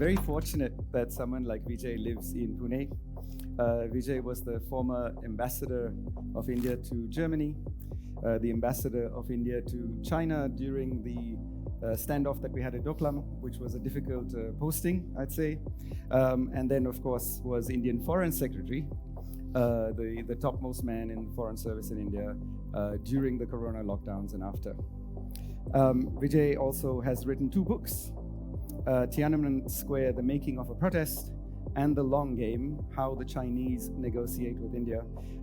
very fortunate that someone like Vijay lives in Pune. Vijay was the former ambassador of India to Germany, the ambassador of India to China during the standoff that we had at Doklam, which was a difficult posting, I'd say. And then, of course, was Indian Foreign Secretary, the topmost man in the Foreign Service in India during the Corona lockdowns and after. Vijay also has written 2 books, Tiananmen Square, The Making of a Protest, and The Long Game, How the Chinese Negotiate with India.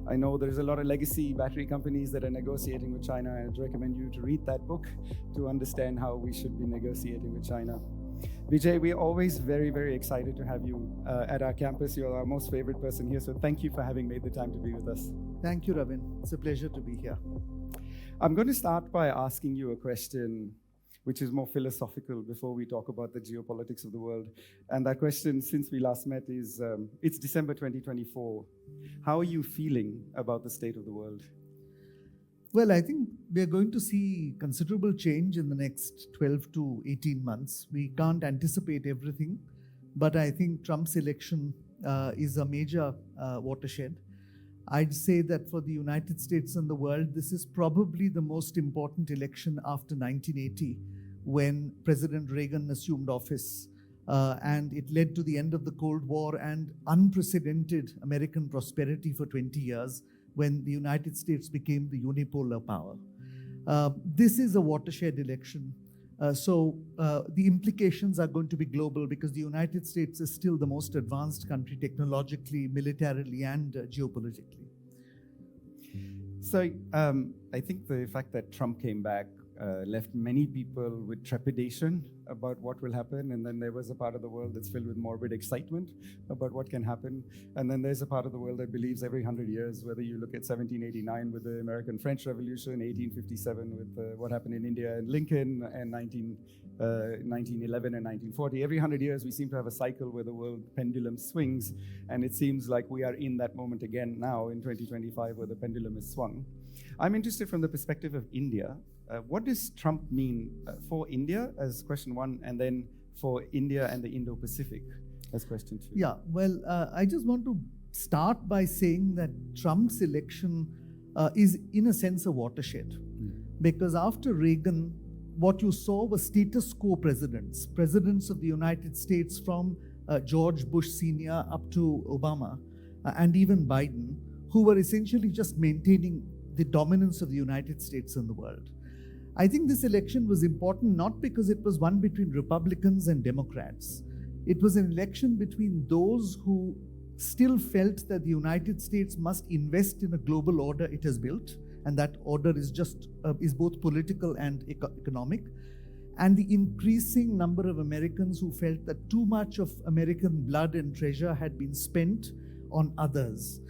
I know there's a lot of legacy battery companies that are negotiating with China, and I'd recommend you to read that book to understand how we should be negotiating with China. Vijay, we're always very, very excited to have you at our campus. You're our most favorite person here, so thank you for having made the time to be with us. Thank you, Ravin. It's a pleasure to be here. I'm going to start by asking you a question which is more philosophical before we talk about the geopolitics of the world. And that question, since we last met, is, it's December 2024. How are you feeling about the state of the world? Well, I think we're going to see considerable change in the next 12 to 18 months. We can't anticipate everything, but I think Trump's election is a major watershed. I'd say that for the United States and the world, this is probably the most important election after 1980, when President Reagan assumed office, and it led to the end of the Cold War and unprecedented American prosperity for 20 years, when the United States became the unipolar power. This is a watershed election. So the implications are going to be global, because the United States is still the most advanced country technologically, militarily, and geopolitically. So I think the fact that Trump came back left many people with trepidation about what will happen, and then there was a part of the world that's filled with morbid excitement about what can happen, and then there's a part of the world that believes every 100 years, whether you look at 1789 with the American-French Revolution, 1857 with what happened in India and Lincoln, and 1911 and 1940, every 100 years we seem to have a cycle where the world pendulum swings, and it seems like we are in that moment again now in 2025 where the pendulum is swung. I'm interested from the perspective of India. What does Trump mean for India as question 1, and then for India and the Indo-Pacific as question 2? Yeah, well, I just want to start by saying that Trump's election is in a sense a watershed. Because after Reagan, what you saw was status quo presidents of the United States from George Bush Sr. up to Obama and even Biden, who were essentially just maintaining the dominance of the United States in the world. I think this election was important not because it was one between Republicans and Democrats. It was an election between those who still felt that the United States must invest in a global order it has built, and that order is both political and economic, and the increasing number of Americans who felt that too much of American blood and treasure had been spent on others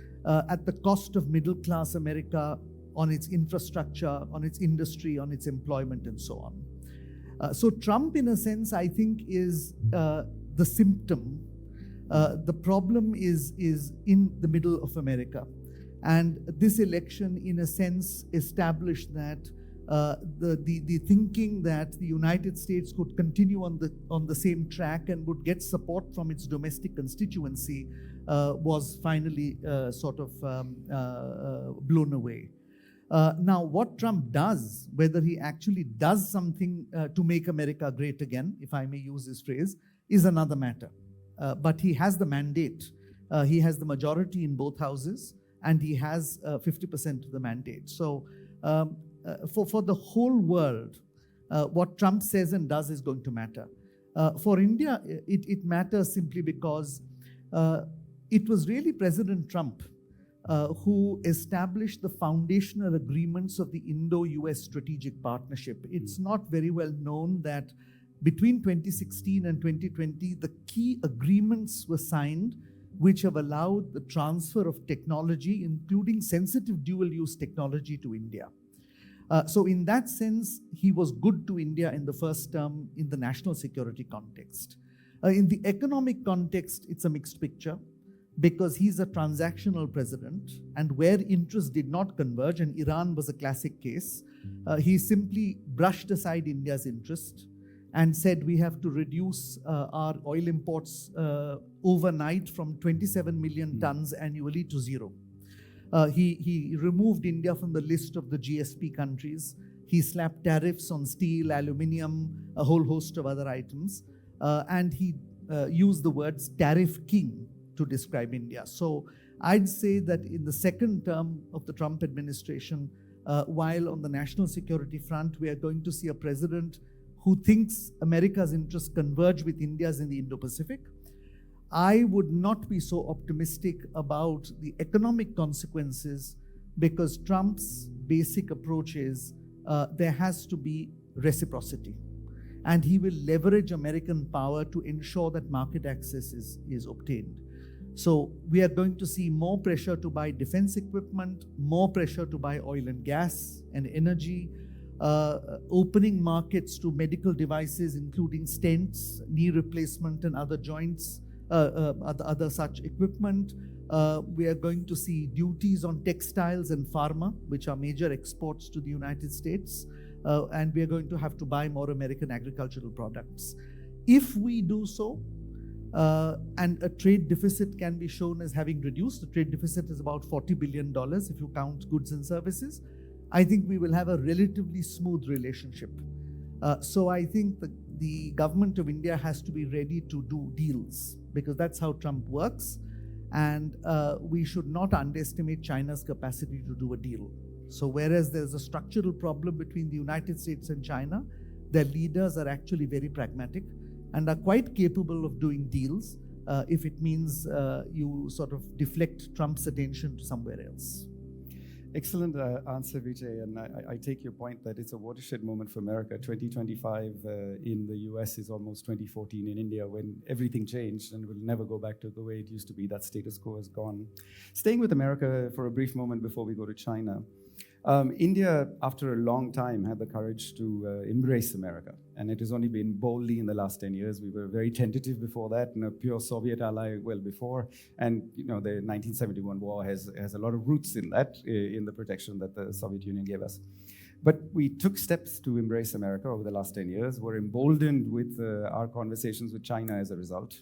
at the cost of middle-class America, on its infrastructure, on its industry, on its employment, and so on. So Trump, in a sense, I think, is the symptom. The problem is in the middle of America. And this election, in a sense, established that the thinking that the United States could continue on the same track and would get support from its domestic constituency was finally sort of blown away. Now, what Trump does, whether he actually does something to make America great again, if I may use this phrase, is another matter. But he has the mandate. He has the majority in both houses, and he has 50% of the mandate. So for the whole world, what Trump says and does is going to matter. For India, it matters simply because it was really President Trump who established the foundational agreements of the Indo-US strategic partnership. It's not very well known that between 2016 and 2020, the key agreements were signed which have allowed the transfer of technology, including sensitive dual-use technology, to India. So in that sense, he was good to India in the first term in the national security context. In the economic context, it's a mixed picture, because he's a transactional president, and where interests did not converge, and Iran was a classic case, he simply brushed aside India's interest and said we have to reduce our oil imports overnight from 27 million tons annually to zero. He removed India from the list of the GSP countries. He slapped tariffs on steel, aluminium, a whole host of other items. And he used the words tariff king to describe India. So I'd say that in the second term of the Trump administration, while on the national security front, we are going to see a president who thinks America's interests converge with India's in the Indo-Pacific, I would not be so optimistic about the economic consequences, because Trump's basic approach is there has to be reciprocity. And he will leverage American power to ensure that market access is obtained. So we are going to see more pressure to buy defense equipment, more pressure to buy oil and gas and energy, opening markets to medical devices, including stents, knee replacement and other joints, other such equipment. We are going to see duties on textiles and pharma, which are major exports to the United States. And we are going to have to buy more American agricultural products. If we do so, and a trade deficit can be shown as having reduced, the trade deficit is about $40 billion if you count goods and services, I think we will have a relatively smooth relationship. So I think the government of India has to be ready to do deals, because that's how Trump works. And we should not underestimate China's capacity to do a deal. So whereas there's a structural problem between the United States and China, their leaders are actually very pragmatic and are quite capable of doing deals if it means you sort of deflect Trump's attention to somewhere else. Excellent answer, Vijay. And I take your point that it's a watershed moment for America. 2025 in the US is almost 2014 in India, when everything changed and will never go back to the way it used to be. That status quo is gone. Staying with America for a brief moment before we go to China. India, after a long time, had the courage to embrace America. And it has only been boldly in the last 10 years. We were very tentative before that, and a pure Soviet ally well before. And the 1971 war has a lot of roots in that, in the protection that the Soviet Union gave us. But we took steps to embrace America over the last 10 years. We're emboldened with our conversations with China as a result.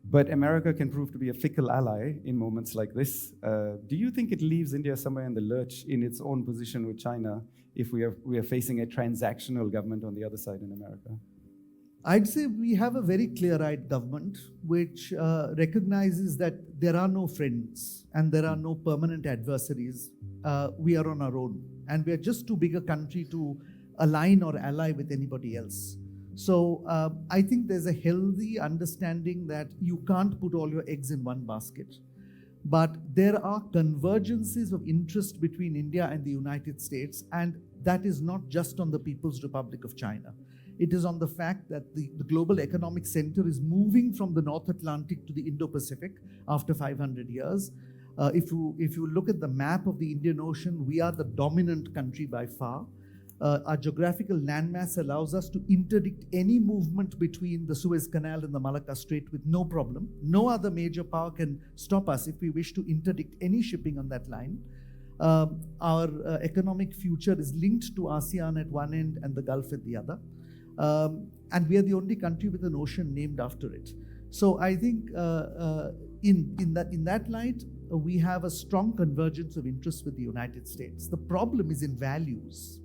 But America can prove to be a fickle ally in moments like this. Do you think it leaves India somewhere in the lurch in its own position with China if we are facing a transactional government on the other side in America? I'd say we have a very clear-eyed government which recognizes that there are no friends and there are no permanent adversaries. We are on our own, and we are just too big a country to align or ally with anybody else. So I think there's a healthy understanding that you can't put all your eggs in one basket. But there are convergences of interest between India and the United States, and that is not just on the People's Republic of China. It is on the fact that the global economic center is moving from the North Atlantic to the Indo-Pacific after 500 years. If you look at the map of the Indian Ocean, we are the dominant country by far. Our geographical landmass allows us to interdict any movement between the Suez Canal and the Malacca Strait with no problem. No other major power can stop us if we wish to interdict any shipping on that line. Our economic future is linked to ASEAN at one end and the Gulf at the other. And we are the only country with an ocean named after it. So I think in that light, we have a strong convergence of interests with the United States. The problem is in values.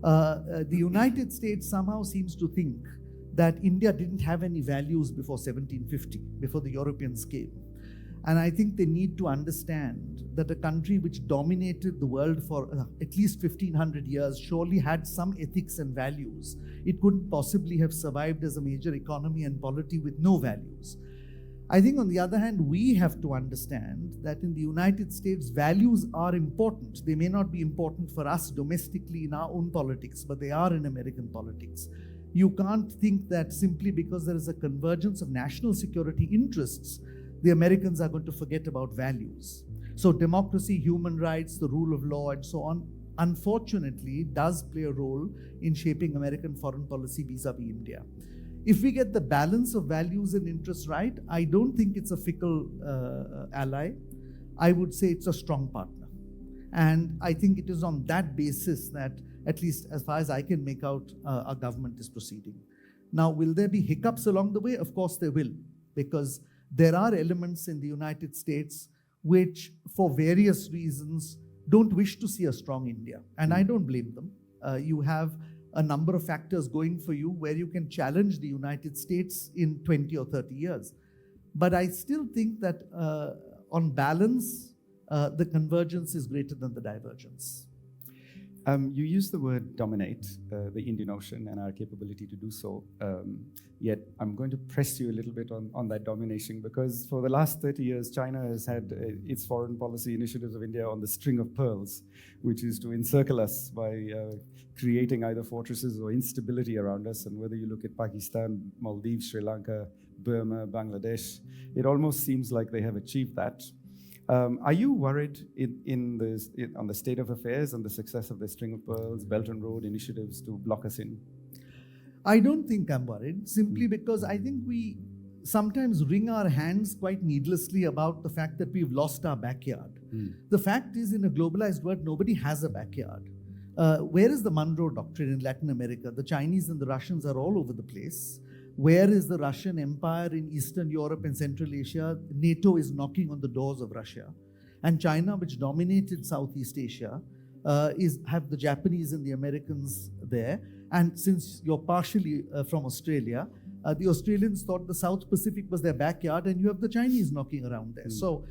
The United States somehow seems to think that India didn't have any values before 1750, before the Europeans came. And I think they need to understand that a country which dominated the world for at least 1500 years surely had some ethics and values. It couldn't possibly have survived as a major economy and polity with no values. I think on the other hand, we have to understand that in the United States, values are important. They may not be important for us domestically in our own politics, but they are in American politics. You can't think that simply because there is a convergence of national security interests, the Americans are going to forget about values. So democracy, human rights, the rule of law, and so on, unfortunately, does play a role in shaping American foreign policy vis-a-vis India. If we get the balance of values and interests right, I don't think it's a fickle ally. I would say it's a strong partner. And I think it is on that basis that, at least as far as I can make out, our government is proceeding. Now, will there be hiccups along the way? Of course there will, because there are elements in the United States which, for various reasons, don't wish to see a strong India. And I don't blame them. You have a number of factors going for you where you can challenge the United States in 20 or 30 years. But I still think that on balance, the convergence is greater than the divergence. You use the word dominate, the Indian Ocean and our capability to do so. Yet I'm going to press you a little bit on that domination, because for the last 30 years, China has had its foreign policy initiatives of India on the string of pearls, which is to encircle us by creating either fortresses or instability around us. And whether you look at Pakistan, Maldives, Sri Lanka, Burma, Bangladesh, it almost seems like they have achieved that. Are you worried on the state of affairs and the success of the string of pearls, Belt and Road initiatives to block us in? I don't think I'm worried, simply because I think we sometimes wring our hands quite needlessly about the fact that we've lost our backyard. The fact is, in a globalized world, nobody has a backyard. Where is the Monroe Doctrine in Latin America? The Chinese and the Russians are all over the place. Where is the Russian Empire in Eastern Europe and Central Asia? NATO is knocking on the doors of Russia. And China, which dominated Southeast Asia, have the Japanese and the Americans there. And since you're partially from Australia, the Australians thought the South Pacific was their backyard, and you have the Chinese knocking around there. So,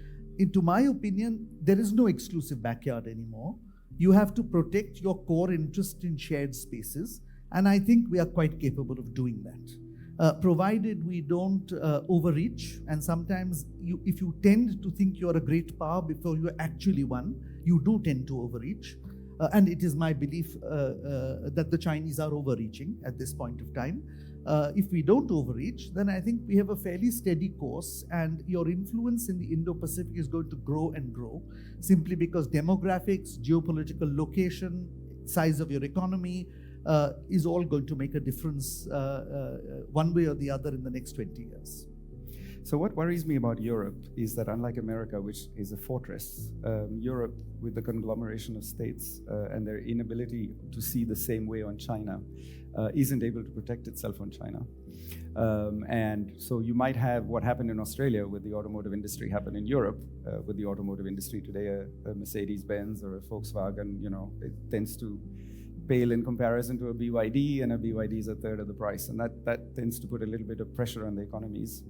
to my opinion, there is no exclusive backyard anymore. You have to protect your core interest in shared spaces, and I think we are quite capable of doing that. Provided we don't overreach, and sometimes if you tend to think you're a great power before you're actually one, you do tend to overreach. And it is my belief that the Chinese are overreaching at this point of time. If we don't overreach, then I think we have a fairly steady course, and your influence in the Indo-Pacific is going to grow and grow, simply because demographics, geopolitical location, size of your economy, is all going to make a difference one way or the other in the next 20 years. So what worries me about Europe is that, unlike America, which is a fortress, Europe, with the conglomeration of states and their inability to see the same way on China, isn't able to protect itself on China. And so you might have what happened in Australia with the automotive industry happen in Europe with the automotive industry today. A Mercedes-Benz or a Volkswagen, it tends to pale in comparison to a BYD, and a BYD is a third of the price. And that tends to put a little bit of pressure on the economies.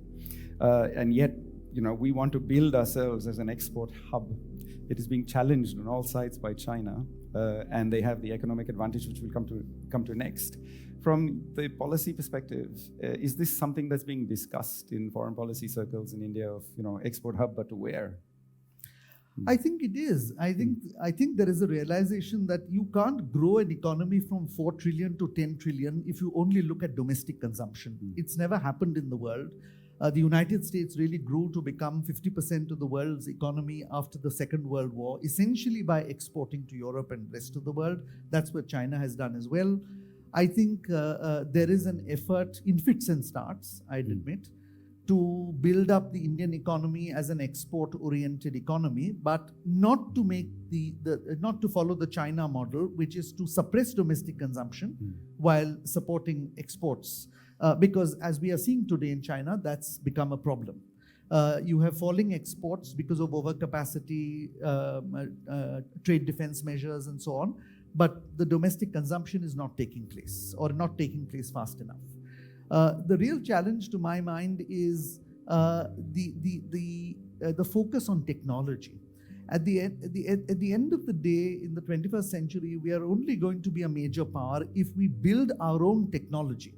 And yet, we want to build ourselves as an export hub. It is being challenged on all sides by China, and they have the economic advantage, which we'll come to next. From the policy perspective, is this something that's being discussed in foreign policy circles in India of, export hub, but to where? I think it is. I think there is a realization that you can't grow an economy from 4 trillion to 10 trillion if you only look at domestic consumption. It's never happened in the world. The United States really grew to become 50% of the world's economy after the Second World War, essentially by exporting to Europe and the rest of the world. That's what China has done as well. I think there is an effort in fits and starts, I'd admit, to build up the Indian economy as an export-oriented economy, but not to make not to follow the China model, which is to suppress domestic consumption while supporting exports. Because as we are seeing today in China, that's become a problem. You have falling exports because of overcapacity, trade defense measures, and so on. But the domestic consumption is not taking place, or not taking place fast enough. The real challenge, to my mind, is the focus on technology. At the end of the day, in the 21st century, we are only going to be a major power if we build our own technology.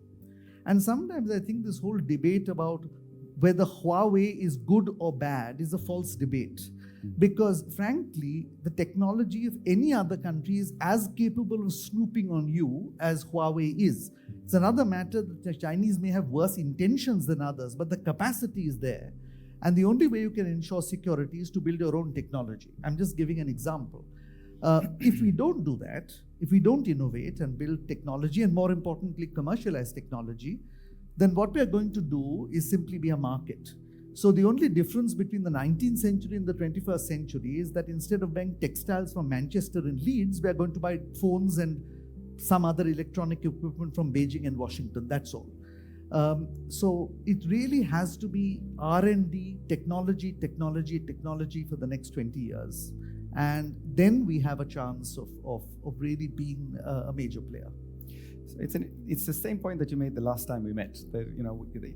And sometimes I think this whole debate about whether Huawei is good or bad is a false debate. Because frankly, the technology of any other country is as capable of snooping on you as Huawei is. It's another matter that the Chinese may have worse intentions than others, but the capacity is there. And the only way you can ensure security is to build your own technology. I'm just giving an example. If we don't do that, if we don't innovate and build technology, and more importantly, commercialize technology, then what we are going to do is simply be a market. So the only difference between the 19th century and the 21st century is that instead of buying textiles from Manchester and Leeds, we are going to buy phones and some other electronic equipment from Beijing and Washington, that's all. So it really has to be R&D, technology for the next 20 years. And then we have a chance of really being a major player. So it's the same point that you made the last time we met. That,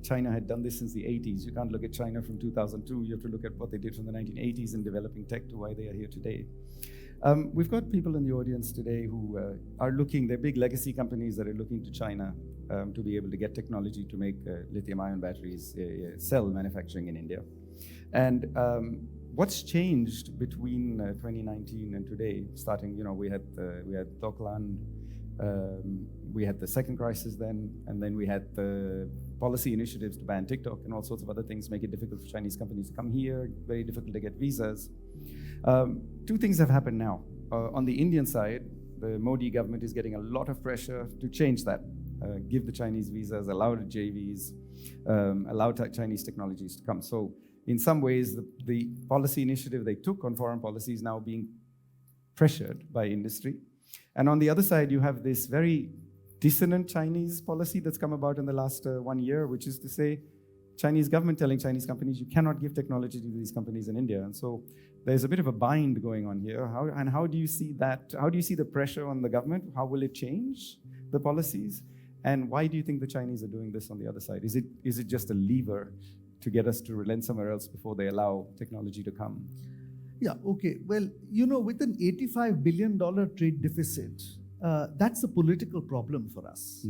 China had done this since the 80s. You can't look at China from 2002. You have to look at what they did from the 1980s in developing tech to why they are here today. We've got people in the audience today who are looking, they're big legacy companies that are looking to China to be able to get technology to make lithium-ion batteries, cell manufacturing in India. And what's changed between 2019 and today? Starting, we had 𝗏𝗏, we had the second crisis then, and then we had the policy initiatives to ban TikTok and all sorts of other things, make it difficult for Chinese companies to come here, very difficult to get visas. Two things have happened now. On the Indian side, the Modi government is getting a lot of pressure to change that, give the Chinese visas, allow the JVs, allow Chinese technologies to come. So in some ways, the policy initiative they took on foreign policy is now being pressured by industry. And on the other side, you have this very dissonant Chinese policy that's come about in the last 1 year, which is to say, Chinese government telling Chinese companies, you cannot give technology to these companies in India. And so there's a bit of a bind going on here. How do you see that? How do you see the pressure on the government? How will it change the policies? And why do you think the Chinese are doing this on the other side? Is it just a lever to get us to relent somewhere else before they allow technology to come? Yeah, okay. Well, with an $85 billion trade deficit, that's a political problem for us.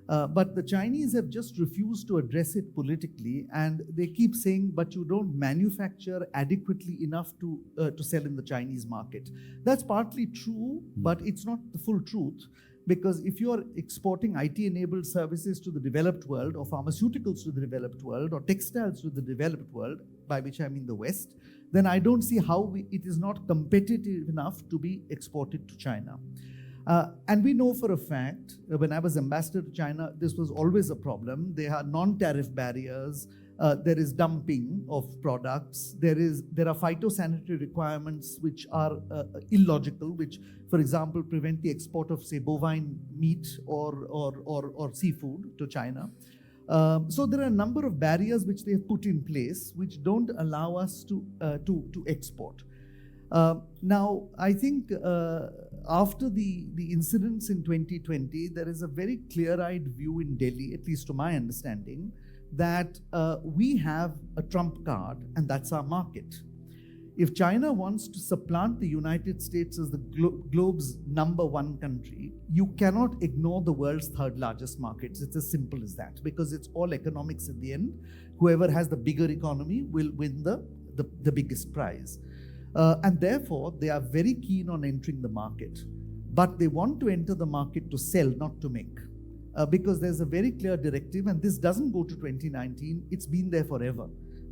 But the Chinese have just refused to address it politically, and they keep saying, but you don't manufacture adequately enough to sell in the Chinese market. That's partly true, but it's not the full truth, because if you're exporting IT-enabled services to the developed world, or pharmaceuticals to the developed world, or textiles to the developed world, by which I mean the West, then I don't see how it is not competitive enough to be exported to China. And we know for a fact, when I was ambassador to China, this was always a problem. There are non-tariff barriers. There is dumping of products. There are phytosanitary requirements which are illogical, which, for example, prevent the export of, say, bovine meat or seafood to China. So there are a number of barriers which they have put in place which don't allow us to export. Now, I think after the incidents in 2020, there is a very clear-eyed view in Delhi, at least to my understanding, that we have a trump card, and that's our market. If China wants to supplant the United States as the globe's #1 country, you cannot ignore the world's third largest markets. It's as simple as that, because it's all economics at the end. Whoever has the bigger economy will win the biggest prize. And therefore, they are very keen on entering the market. But they want to enter the market to sell, not to make. Because there's a very clear directive, and this doesn't go to 2019, it's been there forever.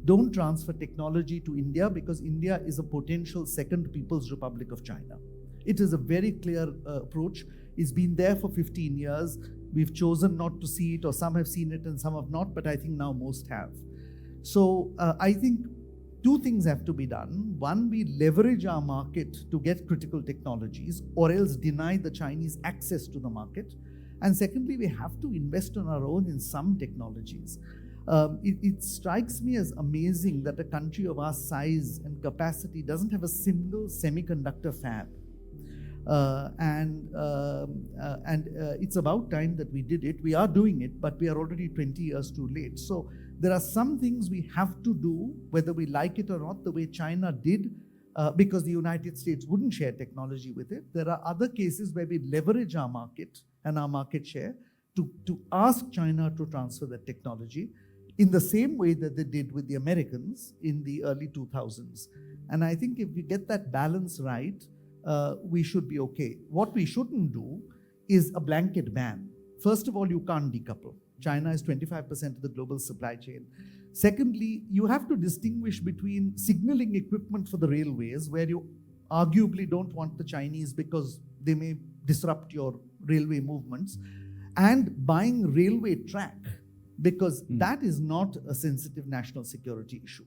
Don't transfer technology to India, because India is a potential second People's Republic of China. It is a very clear approach. It's been there for 15 years. We've chosen not to see it, or some have seen it and some have not, but I think now most have. So I think two things have to be done. One, we leverage our market to get critical technologies, or else deny the Chinese access to the market. And secondly, we have to invest on our own in some technologies. It strikes me as amazing that a country of our size and capacity doesn't have a single semiconductor fab. And it's about time that we did it. We are doing it, but we are already 20 years too late. So there are some things we have to do, whether we like it or not, the way China did, because the United States wouldn't share technology with it. There are other cases where we leverage our market and our market share to ask China to transfer that technology in the same way that they did with the Americans in the early 2000s. And I think if we get that balance right, we should be okay. What we shouldn't do is a blanket ban. First of all, you can't decouple. China is 25% of the global supply chain. Secondly, you have to distinguish between signaling equipment for the railways, where you arguably don't want the Chinese because they may disrupt your railway movements, and buying railway track, because that is not a sensitive national security issue.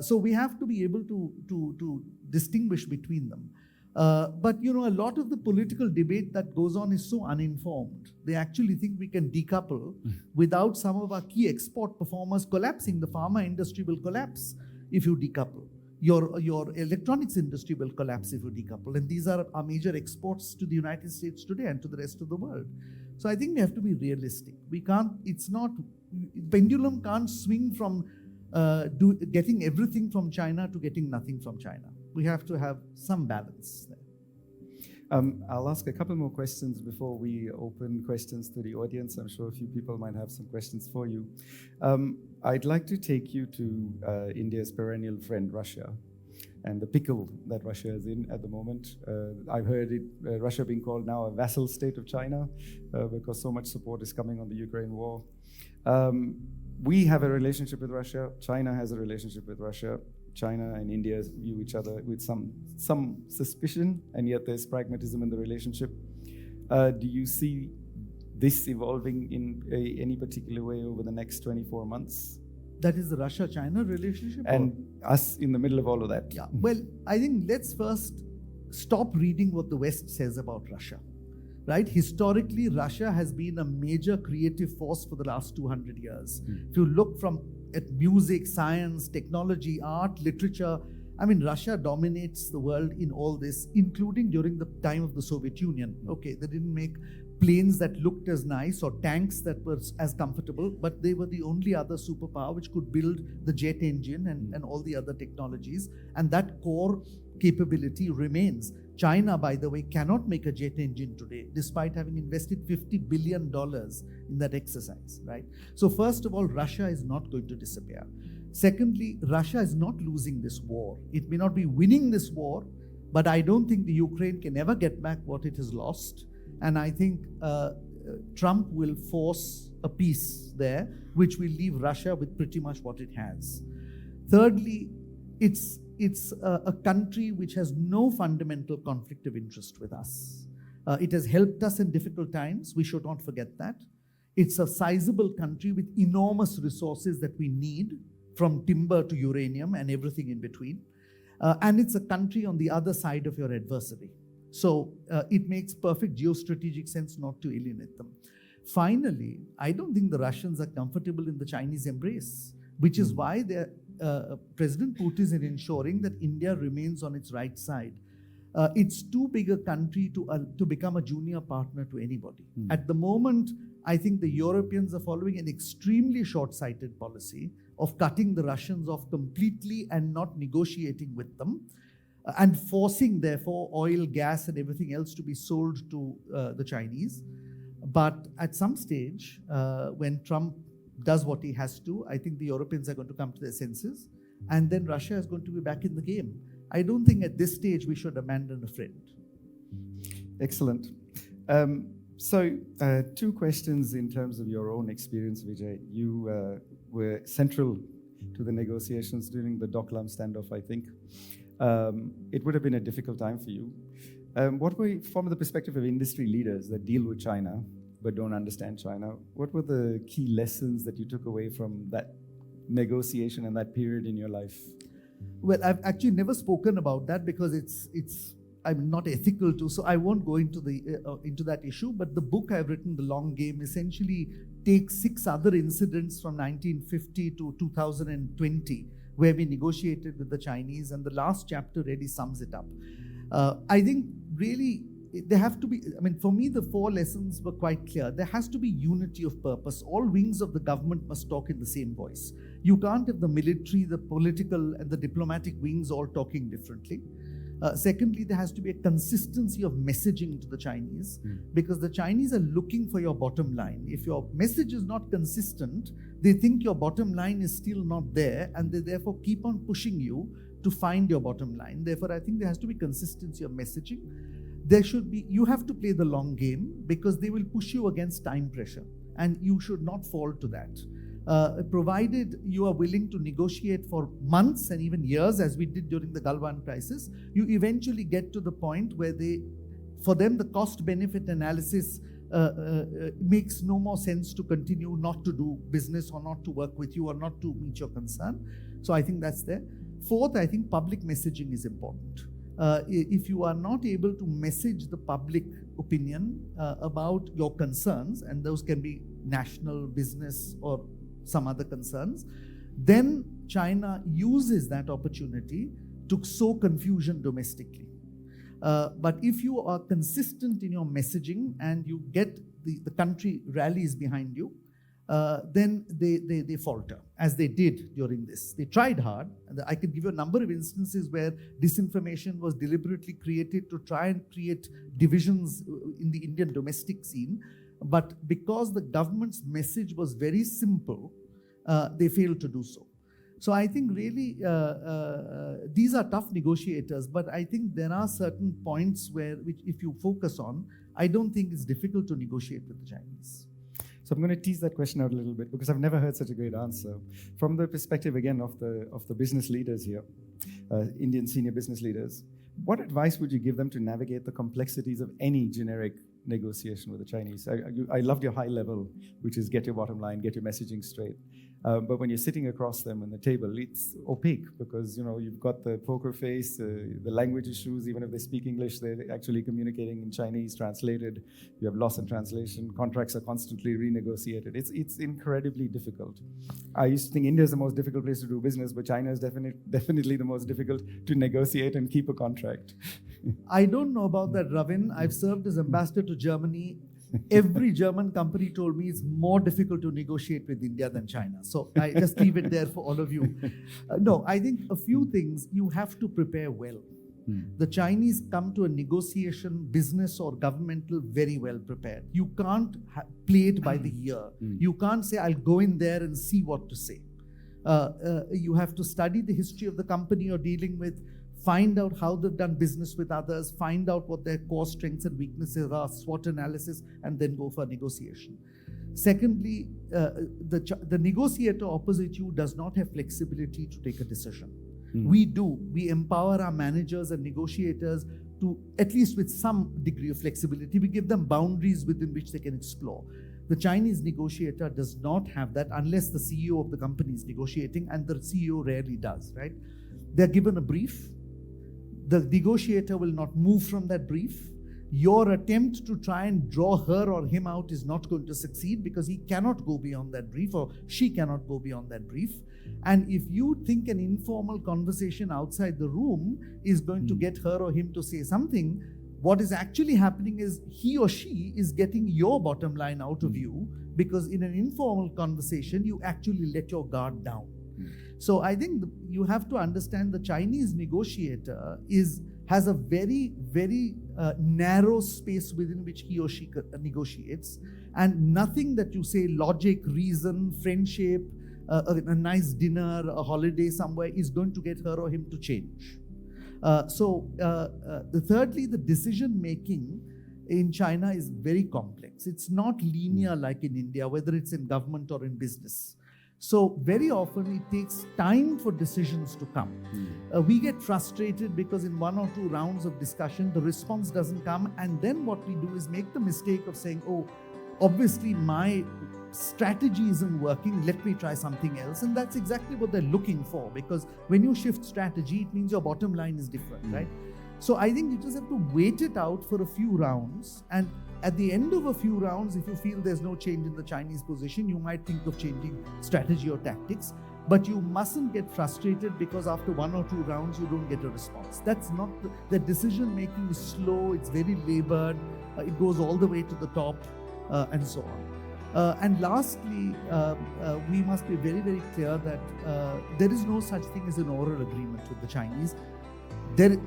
So we have to be able to distinguish between them. But a lot of the political debate that goes on is so uninformed. They actually think we can decouple without some of our key export performers collapsing. The pharma industry will collapse if you decouple. Your electronics industry will collapse if you decouple. And these are our major exports to the United States today and to the rest of the world. So I think we have to be realistic. Pendulum can't swing from getting everything from China to getting nothing from China. We have to have some balance there. I'll ask a couple more questions before we open questions to the audience. I'm sure a few people might have some questions for you. I'd like to take you to India's perennial friend, Russia, and the pickle that Russia is in at the moment. I've heard Russia being called now a vassal state of China because so much support is coming on the Ukraine war. We have a relationship with Russia. China has a relationship with Russia. China and India view each other with some suspicion, and yet there's pragmatism in the relationship. Do you see this evolving in any particular way over the next 24 months? That is the Russia-China relationship? And us in the middle of all of that. Yeah. Well, I think let's first stop reading what the West says about Russia. Right? Historically, Russia has been a major creative force for the last 200 years. If you look at music, science, technology, art, literature, Russia dominates the world in all this, including during the time of the Soviet Union. Okay, they didn't make planes that looked as nice or tanks that were as comfortable, but they were the only other superpower which could build the jet engine and all the other technologies. And that core capability remains. China, by the way, cannot make a jet engine today, despite having invested $50 billion in that exercise, right? So first of all, Russia is not going to disappear. Secondly, Russia is not losing this war. It may not be winning this war, but I don't think the Ukraine can ever get back what it has lost. And I think Trump will force a peace there, which will leave Russia with pretty much what it has. Thirdly, it's a country which has no fundamental conflict of interest with us. It has helped us in difficult times. We should not forget that. It's a sizable country with enormous resources that we need, from timber to uranium and everything in between. And it's a country on the other side of your adversary. So it makes perfect geostrategic sense not to alienate them. Finally, I don't think the Russians are comfortable in the Chinese embrace, which is why President Putin is ensuring that India remains on its right side. It's too big a country to become a junior partner to anybody. At the moment, I think the Europeans are following an extremely short-sighted policy of cutting the Russians off completely and not negotiating with them, and forcing, therefore, oil, gas, and everything else to be sold to the Chinese. But at some stage, when Trump does what he has to, I think the Europeans are going to come to their senses, and then Russia is going to be back in the game. I don't think at this stage we should abandon a friend. Excellent. So, two questions in terms of your own experience, Vijay. You were central to the negotiations during the Doklam standoff, I think. It would have been a difficult time for you. What were, from the perspective of industry leaders that deal with China but don't understand China, what were the key lessons that you took away from that negotiation and that period in your life? Well, I've actually never spoken about that because I'm not ethical to, so I won't go into that issue. But the book I've written, The Long Game, essentially takes 6 other incidents from 1950 to 2020, where we negotiated with the Chinese, and the last chapter really sums it up. I think really there have to be, for me, the 4 lessons were quite clear. There has to be unity of purpose. All wings of the government must talk in the same voice. You can't have the military, the political, and the diplomatic wings all talking differently. Secondly, there has to be a consistency of messaging to the Chinese, because the Chinese are looking for your bottom line. If your message is not consistent, they think your bottom line is still not there, and they therefore keep on pushing you to find your bottom line. Therefore, I think there has to be consistency of messaging. You have to play the long game, because they will push you against time pressure, and you should not fall to that. Provided you are willing to negotiate for months and even years, as we did during the Galwan crisis, you eventually get to the point where for them, the cost-benefit analysis makes no more sense to continue not to do business or not to work with you or not to meet your concern. So I think that's there. Fourth, I think public messaging is important. if you are not able to message the public opinion about your concerns, and those can be national, business, or some other concerns, then China uses that opportunity to sow confusion domestically. But if you are consistent in your messaging and you get the country rallies behind you, then they falter, as they did during this. They tried hard. I could give you a number of instances where disinformation was deliberately created to try and create divisions in the Indian domestic scene. But because the government's message was very simple, they failed to do so. So I think really these are tough negotiators, but I think there are certain points which if you focus on, I don't think it's difficult to negotiate with the Chinese. So I'm going to tease that question out a little bit because I've never heard such a great answer. From the perspective, again, of the business leaders here, Indian senior business leaders, what advice would you give them to navigate the complexities of any generic negotiation with the Chinese? I loved your high level, which is get your bottom line, get your messaging straight. But when you're sitting across them on the table, it's opaque because you've got the poker face, the language issues. Even if they speak English, they're actually communicating in Chinese, translated. You have loss in translation. Contracts are constantly renegotiated. It's incredibly difficult. I used to think India is the most difficult place to do business, but China is definitely the most difficult to negotiate and keep a contract. I don't know about that, Ravin. I've served as ambassador to Germany. Every German company told me it's more difficult to negotiate with India than China. So I just leave it there for all of you. No, I think a few things you have to prepare well. The Chinese come to a negotiation, business or governmental, very well prepared. You can't play it by the ear. You can't say, I'll go in there and see what to say. You have to study the history of the company you're dealing with, find out how they've done business with others, find out what their core strengths and weaknesses are, SWOT analysis, and then go for negotiation. Secondly, the negotiator opposite you does not have flexibility to take a decision. We do. We empower our managers and negotiators to, at least with some degree of flexibility, we give them boundaries within which they can explore. The Chinese negotiator does not have that unless the CEO of the company is negotiating, and the CEO rarely does, right? They're given a brief. The negotiator will not move from that brief. Your attempt to try and draw her or him out is not going to succeed because he cannot go beyond that brief or she cannot go beyond that brief. And if you think an informal conversation outside the room is going to get her or him to say something, what is actually happening is he or she is getting your bottom line out of you because in an informal conversation, you actually let your guard down. So I think you have to understand the Chinese negotiator has a very, very narrow space within which he or she negotiates, and nothing that you say, logic, reason, friendship, a nice dinner, a holiday somewhere is going to get her or him to change. Thirdly, the decision making in China is very complex. It's not linear like in India, whether it's in government or in business. So very often it takes time for decisions to come. We get frustrated because in one or two rounds of discussion, the response doesn't come. And then what we do is make the mistake of saying, oh, obviously my strategy isn't working, let me try something else. And that's exactly what they're looking for, because when you shift strategy, it means your bottom line is different, right? So I think you just have to wait it out for a few rounds, and at the end of a few rounds, if you feel there's no change in the Chinese position, you might think of changing strategy or tactics, but you mustn't get frustrated because after one or two rounds, you don't get a response. That's not, the decision making is slow, it's very labored, it goes all the way to the top, and so on. And lastly, we must be very, very clear that there is no such thing as an oral agreement with the Chinese.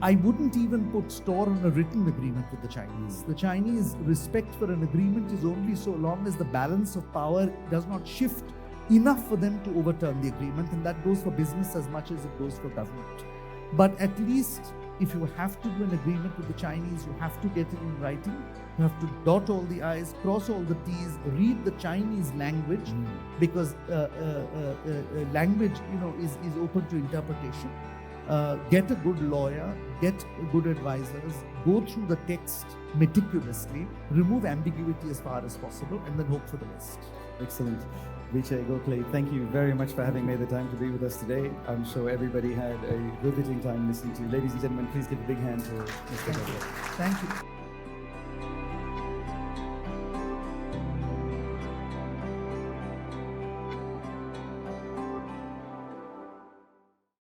I wouldn't even put store on a written agreement with the Chinese. The Chinese respect for an agreement is only so long as the balance of power does not shift enough for them to overturn the agreement, and that goes for business as much as it goes for government. But at least if you have to do an agreement with the Chinese, you have to get it in writing. You have to dot all the I's, cross all the T's, read the Chinese language, because language, is open to interpretation. Get a good lawyer, get good advisors, go through the text meticulously, remove ambiguity as far as possible, and then hope for the best. Excellent. Vijay Gokhale, thank you very much for having made the time to be with us today. I'm sure everybody had a riveting time listening to you. Ladies and gentlemen, please give a big hand to Mr. Gokhale. Thank you.